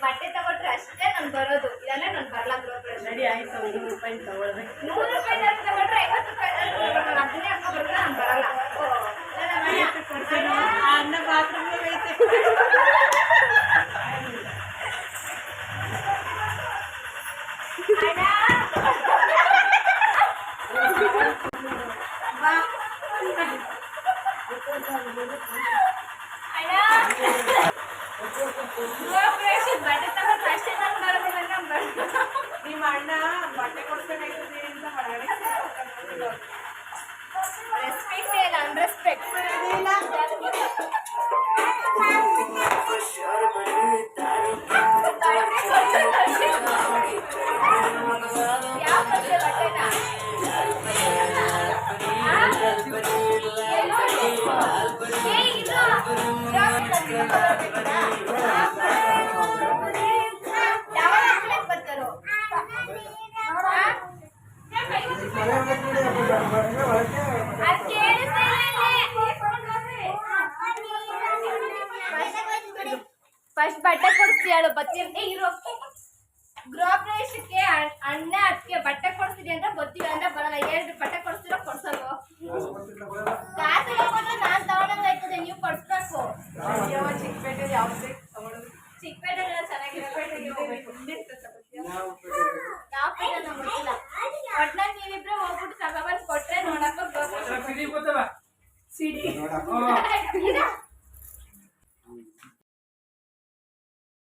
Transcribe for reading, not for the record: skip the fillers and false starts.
ಬಟ್ಟೆ ತಗೊಂಡ್ರೆ ಅಷ್ಟೇ ನಾನು ಬರೋದು, ಇಲ್ಲಾಂದ್ರೆ ನಾನು ಬರಲ್ಲ ಗೃಹಪ್ರವೇಶ. ನಡಿ ಆಯ್ತು, 100 ರೂಪಾಯಿ ತಗೊಳ್ಬೇಕು. 100 ರೂಪಾಯಿ ತಗೊಂಡ್ರೆ 50 ರೂಪಾಯಿ ಅದನ್ನೇ ಹಾಕೊಂಡ್ರೆ ನಾನು ಬರಲ್ಲ. ಅನ್ನ ಬಾತ್ರೂಮ್ ಐತೆ. ಬಟ್ಟೆ ತಗೊಂಡ್ರೆ ಅಷ್ಟೇ ನಾನು ಬರೋದು. ನಿಮ್ಮ ಅಣ್ಣ ಬಟ್ಟೆ ಕೊಡ್ಬೇಕಾಯ್ತದೆ ಅಂತ ಹೊರಗಡೆ ರೆಸ್ಪೆಕ್ಟ್ ಇಲ್ಲ, ಅನ್ರೆಸ್ಪೆಕ್ಟ್. ಯಾವ ಬಟ್ಟೆನಾ ಫಸ್ಟ್ ಬಟ್ಟೆ ಕೊಡ್ತೀಯಾಳು ಬತ್ತಿ ಇರೋ ಗೃಹಪ್ರವೇಶಕ್ಕೆ ಅಣ್ಣ ಅದಕ್ಕೆ ಬಟ್ಟೆ ಕೊಡ್ತೀವಿ ಅಂತ ಗೊತ್ತಿಲ್ಲ ಅಂದ್ರೆ ಬರಲ್ಲ. 2 ಬಟ್ಟೆ ಕೊಡ್ತೀರೋ ಕೊಡ್ಸಲ್ವ? ಕಾಸು ತಗೊಂಡ್ರೆ ನಾನ್ ತಗೊಂಡಂಗಾಯ್ತದೆ, ನೀವು ಕೊಡ್ಸ್ಬೇಕು. ಚಿಕ್ಕಪೇಟೆ ಯಾವ್ದು ತಗೊಳ್ಳೋದು? ಚಿಕ್ಕಪೇಟೆ ಚೆನ್ನಾಗಿರೋ ಯಾವ ಪೇಟೆ ನಂಗೆ ಗೊತ್ತಿಲ್ಲ. ಒಟ್ನಲ್ಲಿ ನೀವಿಬ್ರೆ ಹೋಗ್ಬಿಟ್ಟು ತಗೊಬಂದು ಕೊಟ್ರೆ ನೋಡಕ್ಕೆ ಸಿಡಿ